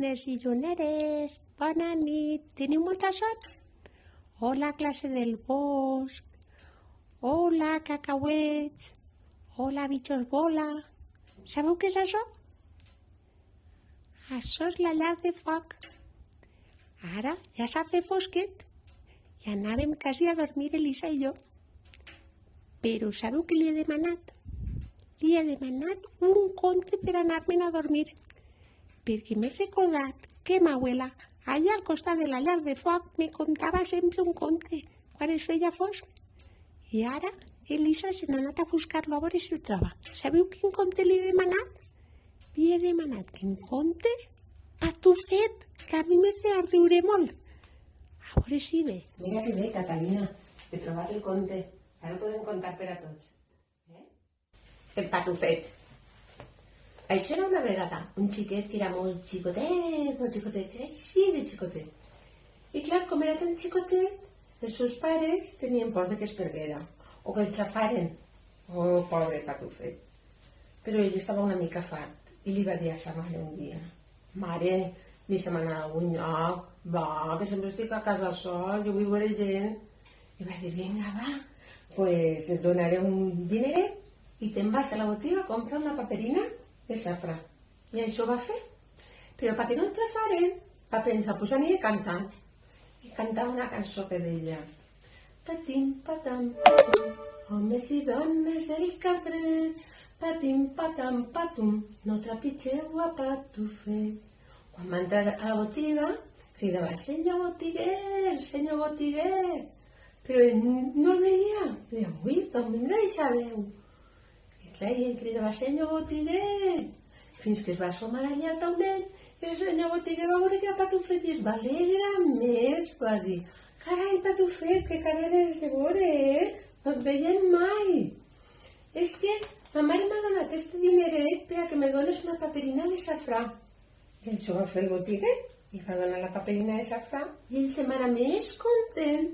llunes i lluneres, bona nit. Teniu molta son? Hola, classe del bosc. Hola, cacauets. Hola, bitxos bola. Sabeu què és això? Això és la llar de foc. Ara ja s'ha fet fosquet i anàvem quasi a dormir Elisa i jo. Però sabeu què li he demanat? Li he demanat un conte per anar-me'n a dormir, perquè m'he recordat que ma abuela, allà al costat de la llar de foc, me contava sempre un conte quan es feia fosc. I ara Elisa se n'ha anat a buscar-lo a veure si el troba. Sabeu quin conte li he demanat? Li he demanat quin conte? Patufet, que a mi me feia riure molt. A veure si ve. Mira que bé, Catalina. He trobat el conte. Ara el podem contar per a tots. El Patufet. Això era una vegada un xiquet que era molt xicotet, era així de xicotet. I clar, com era tan xicotet, els seus pares tenien por de que es perguera o que el xafaren. Oh, pobre Patufet. Però ell estava una mica fart i li va dir a sa mare un dia: mare, deixa'm anar a algun lloc, va, que sempre estic a casa sol, jo vull veure gent. I va dir: vinga, va, pues et donaré un dineret i te'n vas a la botiga a comprar una paperina de safrà. I això va fer. Però perquè no el xafaren, va pensar: pues aniré cantant. I cantava una cançó que deia: patim, patam, patum, homes i dones del carrer, patim, patam, patum, no trepitgeu a Patufet. Quan va entrar a la botiga, cridava: senyor botiguer, però ell no el veia. Deia: ui, d'on vindrà eixa veu? I clar, ell cridava: senyor botiguer, fins que es va assomar allà també. I el senyor botiguer va veure que era Patufet i es va alegrar més. Va dir: carai, Patufet, que cara eres de veure, no et veiem mai. És que ma mare m'ha donat este dineret per a que me dones una paperina de safrà. I això va fer el botiguer, i va donar la paperina de safrà, i ell se'n va anar més content,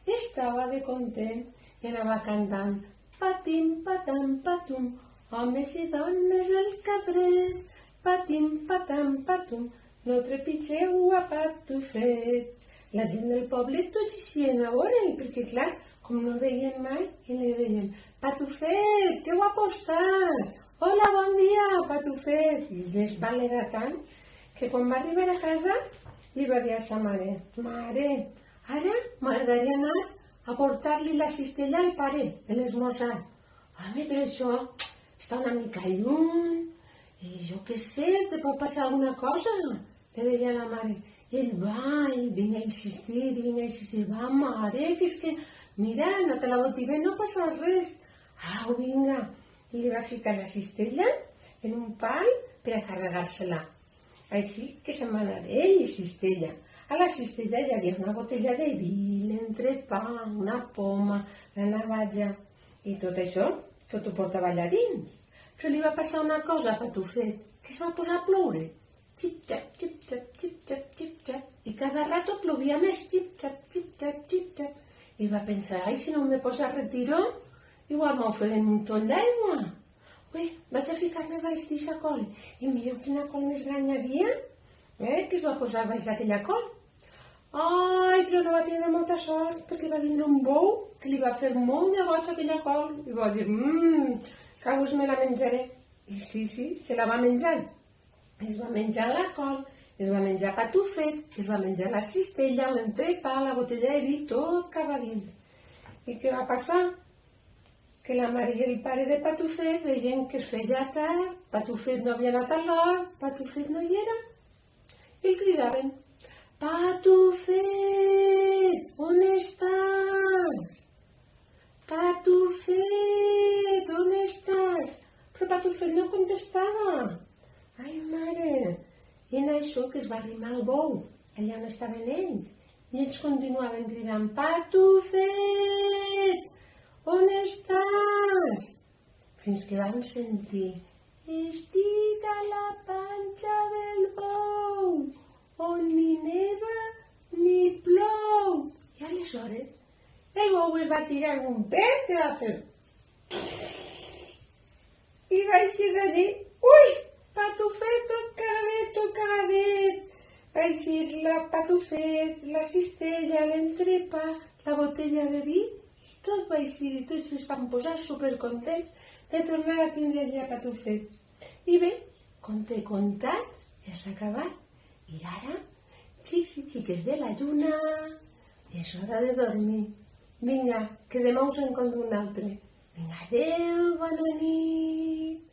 estava de content, i anava cantant: patim, patam, patum, homes i dones del carrer, patim, patam, patum, no trepitgeu a Patufet. La gent del poble tots eixien a veure'l, perquè clar, com no el veien mai, i li deien: Patufet, que guapo estàs! Hola, bon dia, Patufet! I ell es va alegrar tant que quan va arribar a casa li va dir a sa mare: mare, ara m'agradaria anar a portar-li la cistella al pare de l'esmorzar. Home, però això està una mica lluny i jo què sé, te pot passar alguna cosa, le deia la mare. I ell va, i vinga a insistir, va, mare, que és que, mira, he anat a la botiga i no passa res. Au, vinga. I li va ficar la cistella en un pal per a carregar-se-la. Així que se'n va anar ell i cistella. A la cistella hi havia una botella de vi, l'entrepà, una poma, la navatja. I tot això, tot ho portava allà dins. Però li va passar una cosa a Patufet, que es va posar a ploure. Xip-xap, xip-xap, xip-xap, xip-xap. I cada rato plovia més, xip-xap, xip-xap, xip-xap. I va pensar: ai, si no me posa retiro, igual m'ofeguen un ton d'aigua. Ui, vaig a ficar-me baix d'aquesta col. I mireu quina col més gran hi havia, que es va posar baix d'aquella col. Ai, però no va tenir molta sort, perquè va vindre un bou que li va fer molt de goig aquella col. I va dir: caus me la menjaré. I sí, se la va menjar. Es va menjar la col, es va menjar Patufet, es va menjar la cistella, l'entrepà, la botella de vi, tot cap a dins. I què va passar? Que la mare i el pare de Patufet veien que es feia tard, Patufet no havia anat a l'hort, Patufet no hi era. I el cridaven: Patufet, on estàs? Patufet, on estàs? Però Patufet no contestava. Ai, mare! I en això que es va arrimar el bou, allà on estaven ells. I ells continuaven cridant: Patufet, on estàs? Fins que van sentir: estic a la panxa del bou, on ni neva ni plou. I aleshores el bou es va tirar un pet que va fer i va eixir d'allí: ui, Patufet, tot cagadet, va eixir la patufet, la cistella, l'entrepa, la botella de vi, i tot va eixir i tots es van posar supercontents de tornar a tindre allà patufet. I bé, conte contat, ja s'ha acabat. I ara, xics i xiques de la lluna, és hora de dormir. Vinga, que demà us en conto un altre. Vinga, adeu, bona nit.